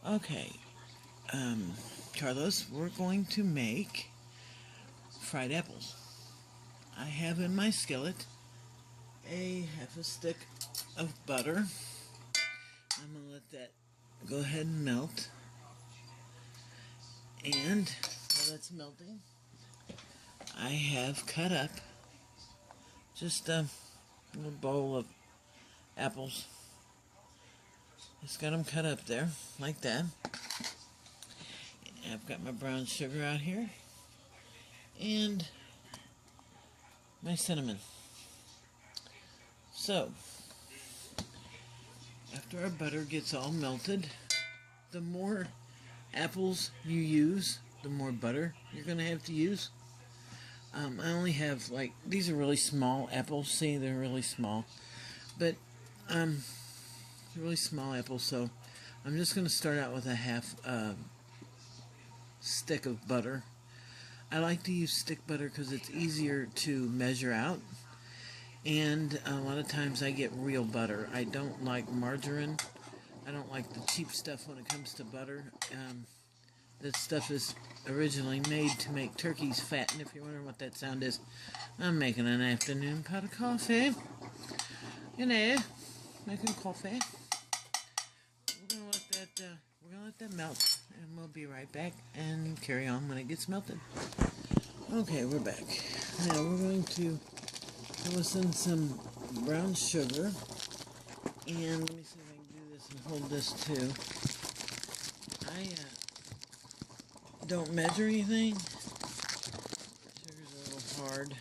Okay, Carlos, we're going to make fried apples. I have in my skillet a half a stick of butter. I'm going to let that go ahead and melt. And while that's melting, I have cut up just a little bowl of apples. Just got them cut up there, like that. I've got my brown sugar out here. And my cinnamon. So, after our butter gets all melted, the more apples you use, the more butter you're going to have to use. I only have, these are really small apples. See, they're really small. But, they're really small apples, so I'm just going to start out with a half stick of butter. I like to use stick butter because it's easier to measure out. And a lot of times I get real butter. I don't like margarine. I don't like the cheap stuff when it comes to butter. That stuff is originally made to make turkeys fat. And if you're wondering what that sound is, I'm making an afternoon pot of coffee. You know, making coffee. We're gonna let that melt, and we'll be right back and carry on when it gets melted. Okay, we're back. Now we're going to throw in some brown sugar, and let me see if I can do this and hold this too. I don't measure anything. Sugar's a little hard.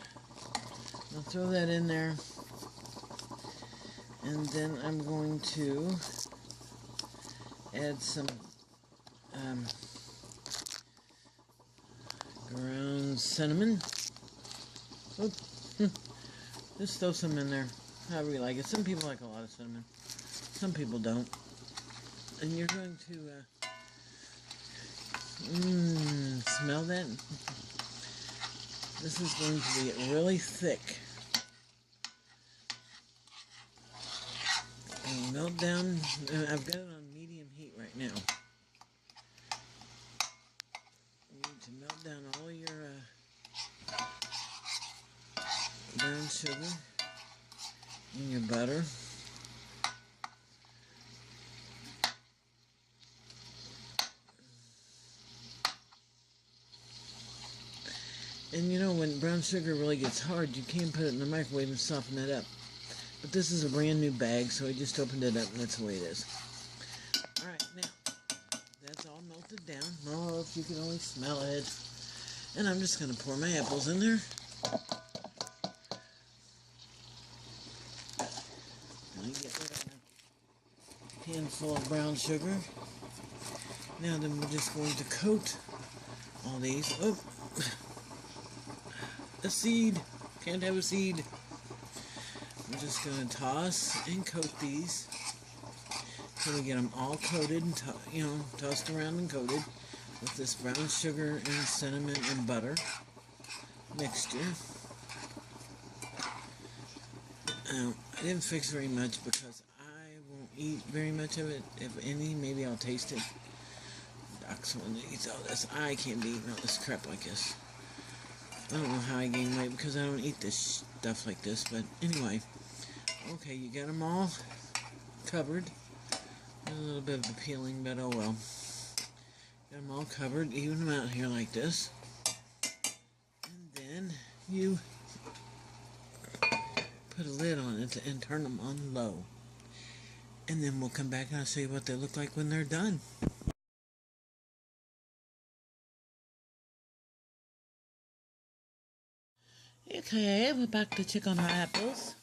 I'll throw that in there, and then I'm going to add some ground cinnamon. Oop. Just throw some in there, however you like it. Some people like a lot of cinnamon. Some people don't. And you're going to smell that? This is going to be really thick. And melt down. I've got it on medium heat right now. You need to melt down all your brown sugar and your butter. And you know, when brown sugar really gets hard, you can put it in the microwave and soften it up. But this is a brand new bag, so I just opened it up, and that's the way it is. Alright, now, that's all melted down. Oh, if you can only smell it. And I'm just going to pour my apples in there. Let me get rid of a handful of brown sugar. Now then we're just going to coat all these. Oh, a seed. Can't have a seed. I'm just going to toss and coat these until we get them all coated and tossed around and coated with this brown sugar and cinnamon and butter mixture. I didn't fix very much because I won't eat very much of it. If any, maybe I'll taste it. Doc's one that eats all this. I can't be eating all this crap like this. I don't know how I gain weight because I don't eat this stuff like this, but anyway. Okay, you got them all covered. A little bit of the peeling, but oh well. Got them all covered. Even them out here like this. And then you put a lid on it and turn them on low. And then we'll come back and I'll show you what they look like when they're done. Okay, we're back to check on our apples.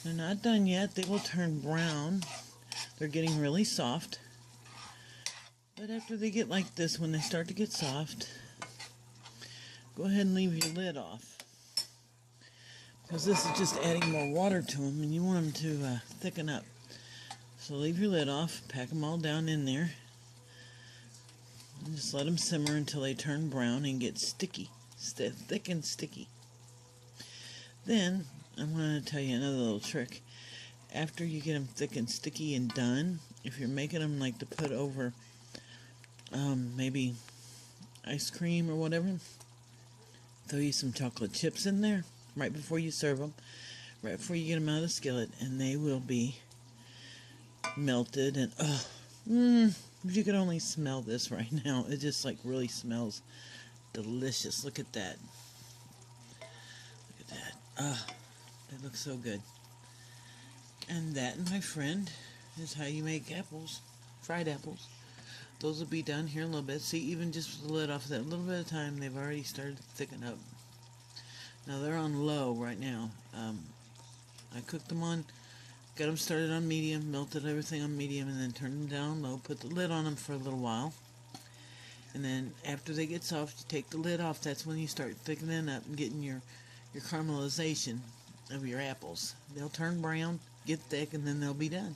They're not done yet. They will turn brown. They're getting really soft. But after they get like this, when they start to get soft, go ahead and leave your lid off. Because this is just adding more water to them, and you want them to thicken up. So leave your lid off, pack them all down in there, and just let them simmer until they turn brown and get sticky. Thick and sticky. Then, I'm going to tell you another little trick. after you get them thick and sticky and done, if you're making them like to put over maybe ice cream or whatever, throw you some chocolate chips in there right before you serve them, right before you get them out of the skillet, and they will be melted. And if you could only smell this right now, it just like really smells delicious. Look at that. Look at that. They look so good. And that, my friend, is how you make apples, fried apples. Those will be done here in a little bit. See, even just with the lid off that little bit of time, they've already started to thicken up. Now they're on low right now. I cooked them on, got them started on medium, melted everything on medium, and then turned them down low, put the lid on them for a little while. And then after they get soft, you take the lid off. That's when you start thickening up and getting your caramelization of your apples. They'll turn brown, get thick, and then they'll be done.